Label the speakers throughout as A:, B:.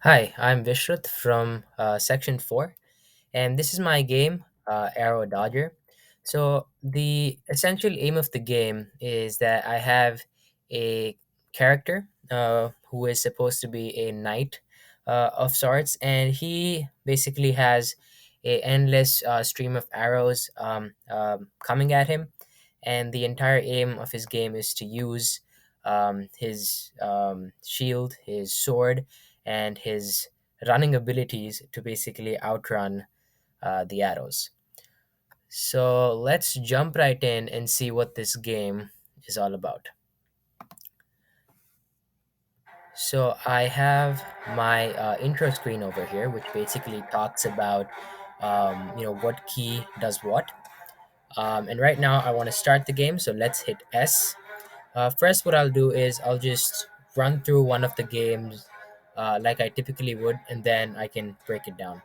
A: Hi, I'm Vishruth from Section 4, and this is my game, Arrow Dodger. So, the essential aim of the game is that I have a character who is supposed to be a knight of sorts, and he basically has a endless stream of arrows coming at him, and the entire aim of his game is to use his shield, his sword, and his running abilities to basically outrun the arrows. So let's jump right in and see what this game is all about. So I have my intro screen over here, which basically talks about what key does what. And right now I want to start the game, so let's hit S. First, what I'll do is I'll just run through one of the games like I typically would, and then I can break it down.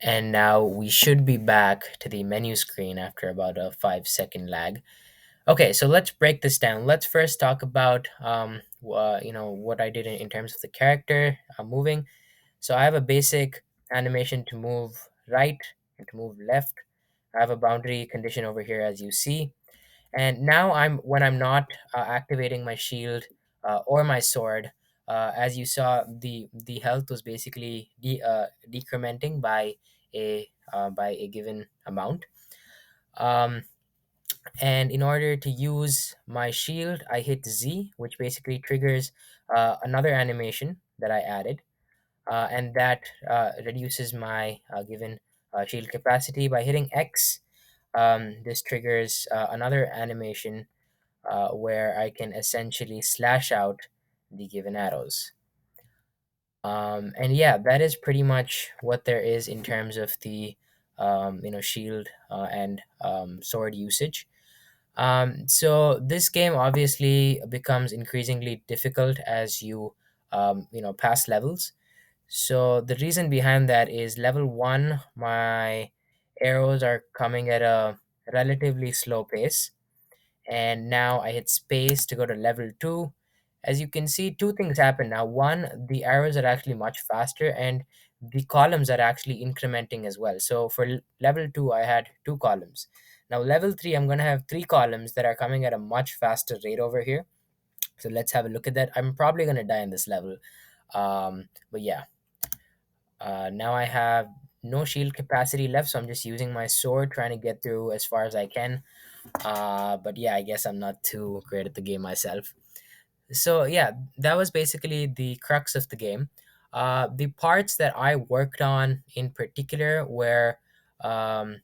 A: And now we should be back to the menu screen after about a 5-second lag. Okay, so let's break this down. Let's first talk about what I did in terms of the character moving. So I have a basic animation to move right and to move left. I have a boundary condition over here, as you see. And now when I'm not activating my shield or my sword, as you saw, the health was basically decrementing by a given amount. Um, and in order to use my shield, I hit Z, which basically triggers another animation that I added, and that reduces my given shield capacity. By hitting X, this triggers another animation where I can essentially slash out the given arrows. And yeah, that is pretty much what there is in terms of the shield and sword usage. So this game obviously becomes increasingly difficult as you pass levels. So the reason behind that is level one, my arrows are coming at a relatively slow pace, and now I hit space to go to level 2. As you can see, two things happen now. One, the arrows are actually much faster, and the columns are actually incrementing as well. So for level 2, I had two columns. Now level 3, I'm going to have three columns that are coming at a much faster rate over here. So let's have a look at that. I'm probably going to die in this level. But yeah, now I have no shield capacity left, so I'm just using my sword, trying to get through as far as I can. But yeah, I guess I'm not too great at the game myself. So yeah, that was basically the crux of the game. The parts that I worked on in particular were, um,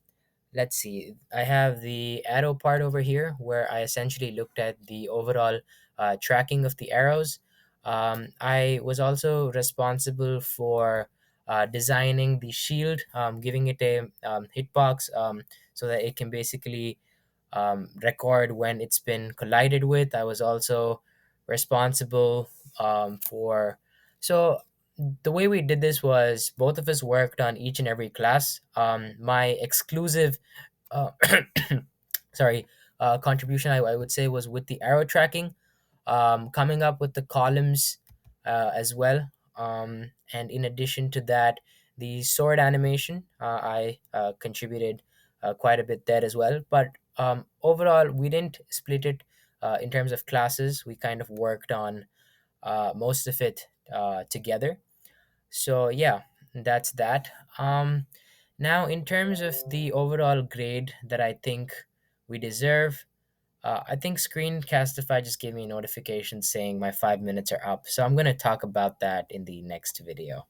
A: let's see, I have the arrow part over here where I essentially looked at the overall tracking of the arrows. I was also responsible for designing the shield, giving it a hitbox so that it can basically record when it's been collided with. I was also responsible for. So the way we did this was both of us worked on each and every class. My exclusive, uh, sorry, contribution I would say was with the arrow tracking, coming up with the columns as well. And in addition to that, the sword animation, I contributed quite a bit there as well. But overall, we didn't split it in terms of classes. We kind of worked on most of it together. So yeah, that's that. Now, in terms of the overall grade that I think we deserve, I think Screencastify just gave me a notification saying my 5 minutes are up. So I'm going to talk about that in the next video.